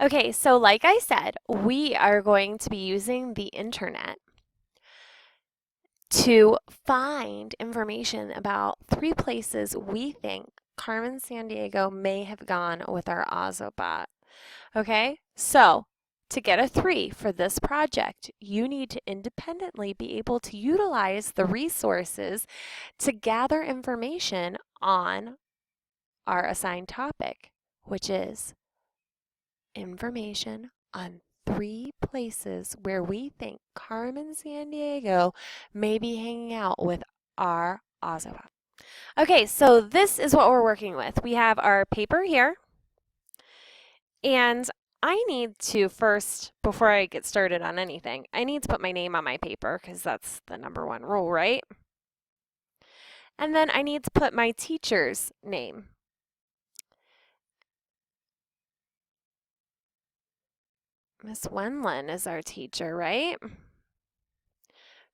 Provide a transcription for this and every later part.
Okay, so like I said, we are going to be using the internet to find information about 3 places we think Carmen Sandiego may have gone with our ozobot. Okay, so to get a 3 for this project, you need to independently be able to utilize the resources to gather information on our assigned topic, which is information on 3 places where we think Carmen Sandiego may be hanging out with our ozobot. Okay, so this is what we're working with. We have our paper here, and I need to first, before I get started on anything, I need to put my name on my paper because that's the #1 rule, right? And then I need to put my teacher's name. Miss Wenlin is our teacher, right?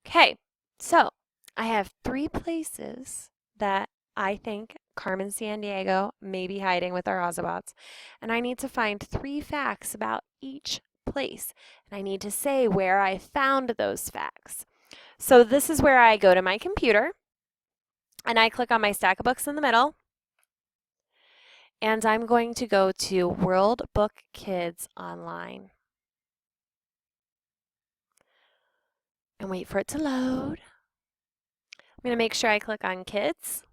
Okay, so I have 3 places that I think Carmen Sandiego may be hiding with our Ozobots, and I need to find 3 facts about each place, and I need to say where I found those facts. So this is where I go to my computer, and I click on my stack of books in the middle, and I'm going to go to World Book Kids Online and wait for it to load. I'm going to make sure I click on Kids.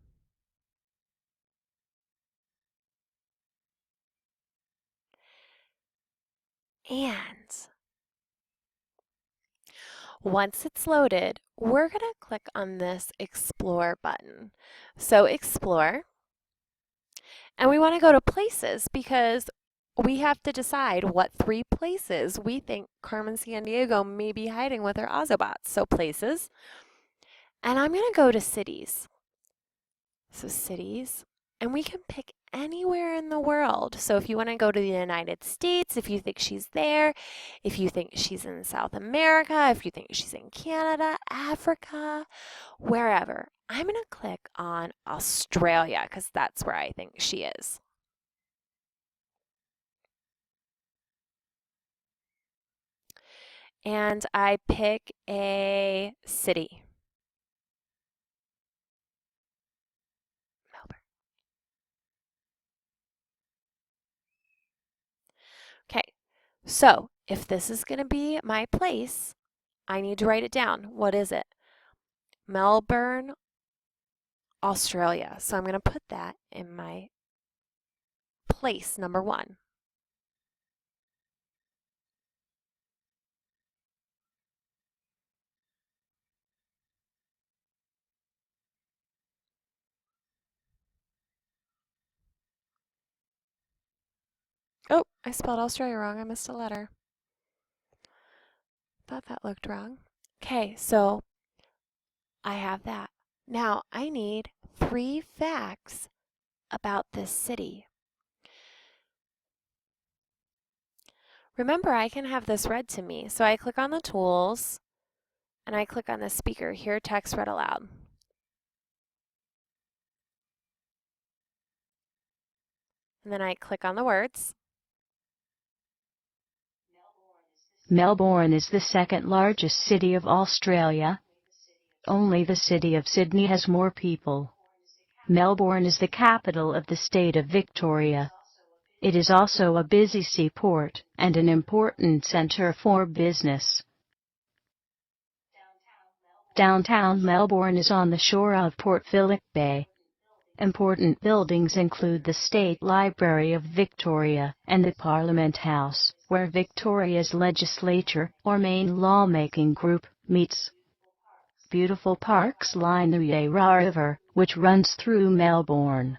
And once it's loaded, we're going to click on this Explore button. So Explore, and we want to go to Places because we have to decide what 3 places we think Carmen Sandiego may be hiding with her Ozobots. So Places, and I'm going to go to Cities. So Cities, and we can pick anywhere in the world. So if you want to go to the United States, if you think she's there, if you think she's in South America, if you think she's in Canada, Africa, wherever, I'm going to click on Australia because that's where I think she is. And I pick a city. Melbourne. Okay, so if this is going to be my place, I need to write it down. What is it? Melbourne, Australia. So I'm going to put that in my place #1. Oh, I spelled Australia wrong. I missed a letter. Thought that looked wrong. Okay, so I have that. Now I need 3 facts about this city. Remember, I can have this read to me. So I click on the tools and I click on the speaker, hear text read aloud. And then I click on the words. Melbourne is the second largest city of Australia. Only the city of Sydney has more people. Melbourne is the capital of the state of Victoria. It is also a busy seaport and an important centre for business. Downtown Melbourne is on the shore of Port Phillip Bay. Important buildings include the State Library of Victoria and the Parliament House, where Victoria's legislature, or main lawmaking group, meets. Beautiful parks line the Yarra River, which runs through Melbourne.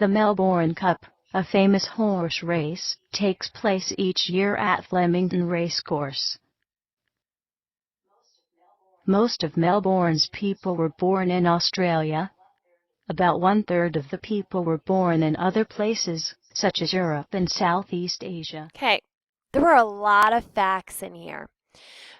The Melbourne Cup, a famous horse race, takes place each year at Flemington Racecourse. Most of Melbourne's people were born in Australia. About 1/3 of the people were born in other places, such as Europe and Southeast Asia. Okay, there were a lot of facts in here.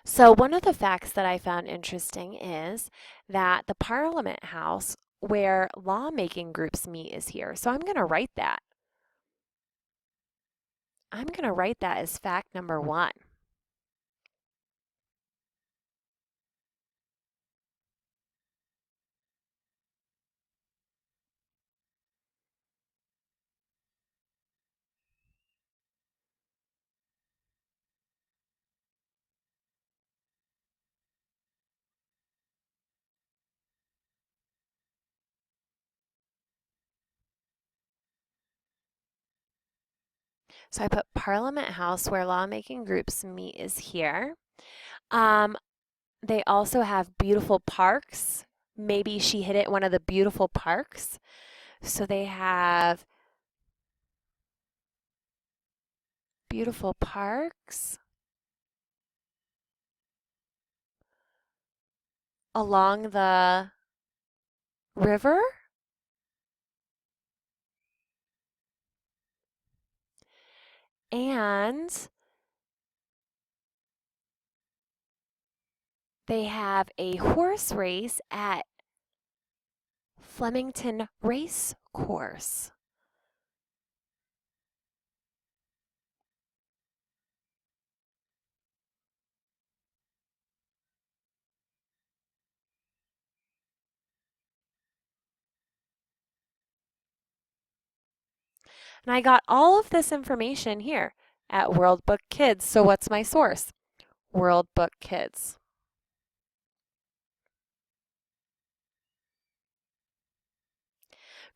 So one of the facts that I found interesting is that the Parliament House where lawmaking groups meet is here. So I'm going to write that. I'm going to write that as fact number 1. So I put Parliament House where lawmaking groups meet is here. Um, they also have beautiful parks. Maybe she hit it one of the beautiful parks. So they have beautiful parks along the river. And they have a horse race at Flemington Race Course. And I got all of this information here at World Book Kids. So what's my source? World Book Kids.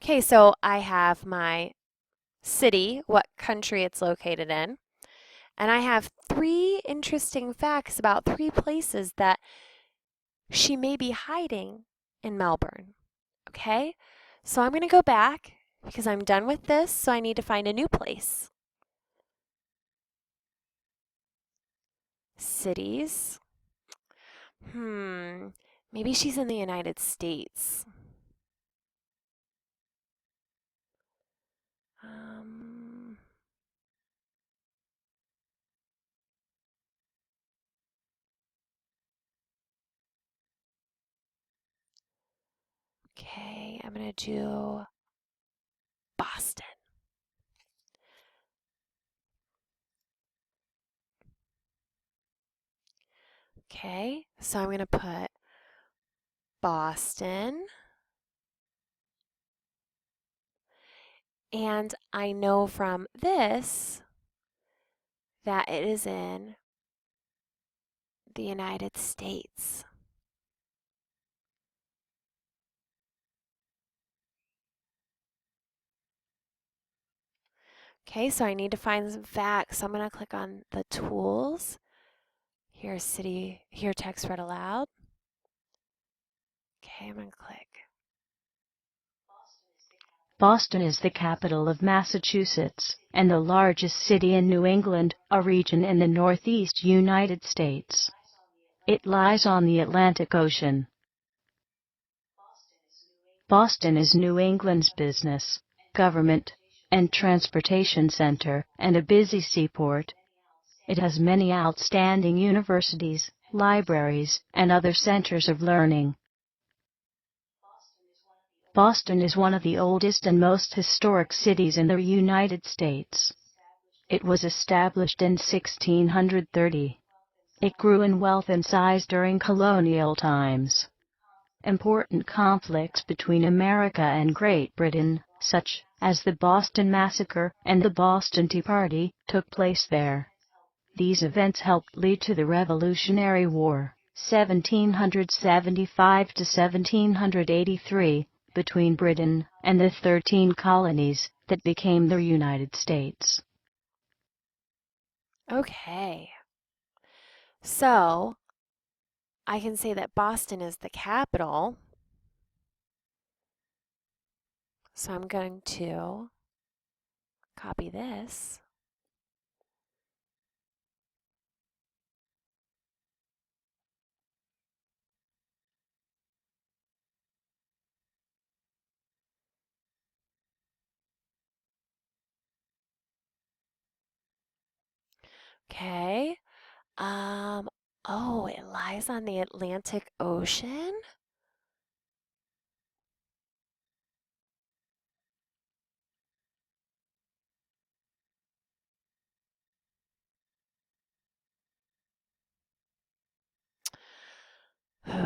Okay, so I have my city, what country it's located in, and I have 3 interesting facts about 3 places that she may be hiding in Melbourne. Okay, so I'm going to go back because I'm done with this, so I need to find a new place. Cities. Maybe she's in the United States. Um, okay, I'm going to do Boston. Okay, so I'm going to put Boston. And I know from this that it is in the United States. Okay, so I need to find some facts. So I'm going to click on the tools. Here's city, here text read aloud. Okay, I'm going to click. Boston is the capital of Massachusetts and the largest city in New England, a region in the Northeast United States. It lies on the Atlantic Ocean. Boston is New England's business, government, and transportation center, and a busy seaport. It has many outstanding universities, libraries, and other centers of learning. Boston is one of the oldest and most historic cities in the United States. It was established in 1630. It grew in wealth and size during colonial times. Important conflicts between America and Great Britain, such as the Boston Massacre and the Boston Tea Party, took place there. These events helped lead to the Revolutionary War, 1775 to 1783, between Britain and the 13 colonies that became the United States. Okay, so I can say that Boston is the capital. So I'm going to copy this. Okay. Um, oh, it lies on the Atlantic Ocean?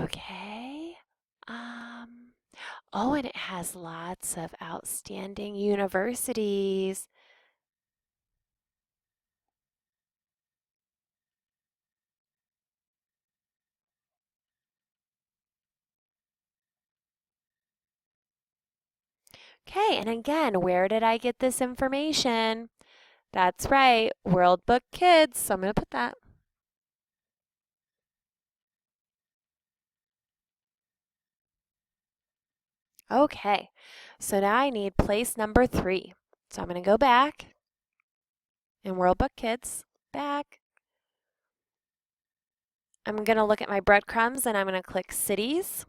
Okay. Um, oh, and it has lots of outstanding universities. Okay, and again, where did I get this information? That's right, World Book Kids. So I'm going to put that. Okay, so now I need place number 3. So I'm going to go back in World Book Kids, back. I'm going to look at my breadcrumbs and I'm going to click cities.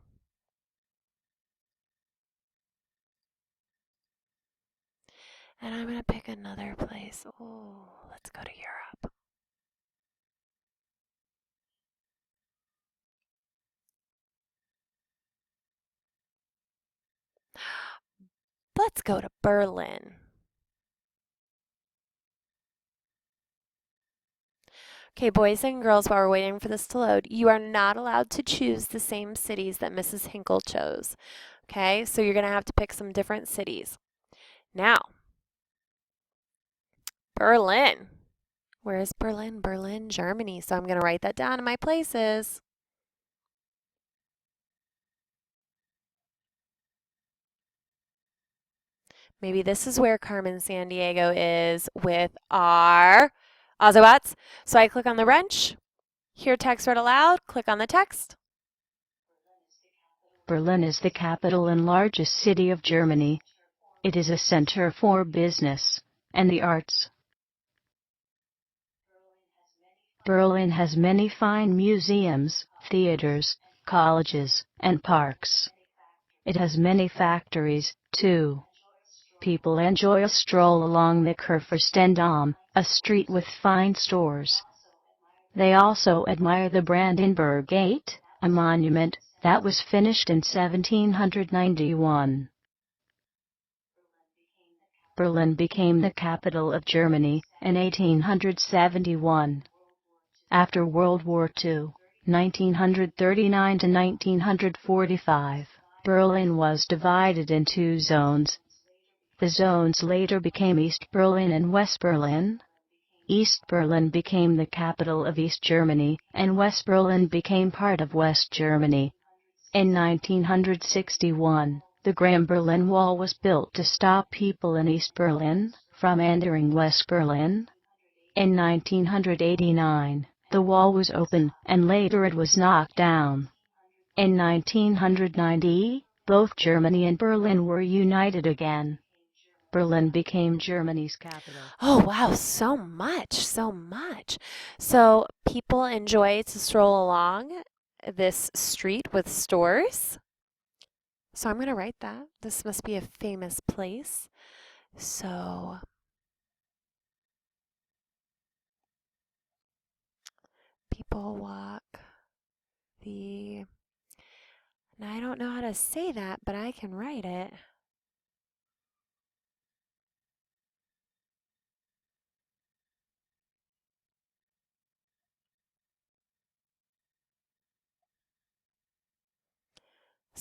And I'm going to pick another place. Oh, let's go to Europe. Let's go to Berlin. Okay, boys and girls, while we're waiting for this to load, you are not allowed to choose the same cities that Mrs. Hinkle chose. Okay, so you're going to have to pick some different cities. Now, Berlin. Where is Berlin? Berlin, Germany. So I'm going to write that down in my places. Maybe this is where Carmen Sandiego is with our Ozobots. So I click on the wrench, hear text read aloud, click on the text. Berlin is the capital and largest city of Germany. It is a center for business and the arts. Berlin has many fine museums, theaters, colleges, and parks. It has many factories, too. People enjoy a stroll along the Kurfürstendamm, a street with fine stores. They also admire the Brandenburg Gate, a monument that was finished in 1791. Berlin became the capital of Germany in 1871. After World War II, 1939 to 1945, Berlin was divided in 2 zones. The zones later became East Berlin and West Berlin. East Berlin became the capital of East Germany, and West Berlin became part of West Germany. In 1961, the Grand Berlin Wall was built to stop people in East Berlin from entering West Berlin. In 1989, the wall was open, and later it was knocked down. In 1990, both Germany and Berlin were united again. Berlin became Germany's capital. Oh, wow, so much, so much. So people enjoy to stroll along this street with stores. So I'm going to write that. This must be a famous place. So people walk the, now I don't know how to say that, but I can write it.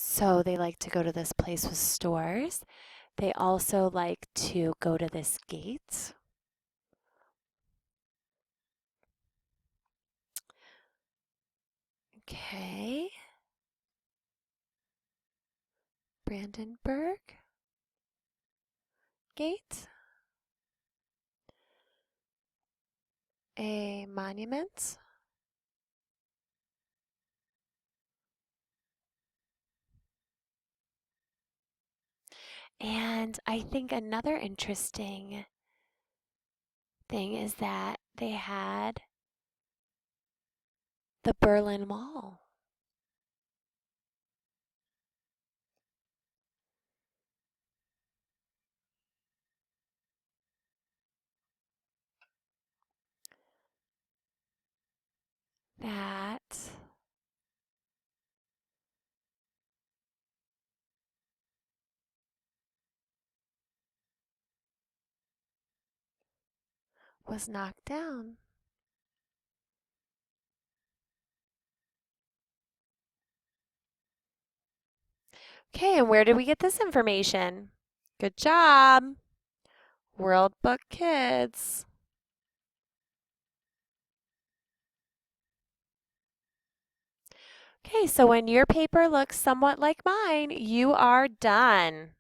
So they like to go to this place with stores. They also like to go to this gate. Okay. Brandenburg Gate. A monument. And I think another interesting thing is that they had the Berlin Wall. That was knocked down. Okay, and where did we get this information? Good job. World Book Kids. Okay, so when your paper looks somewhat like mine, you are done.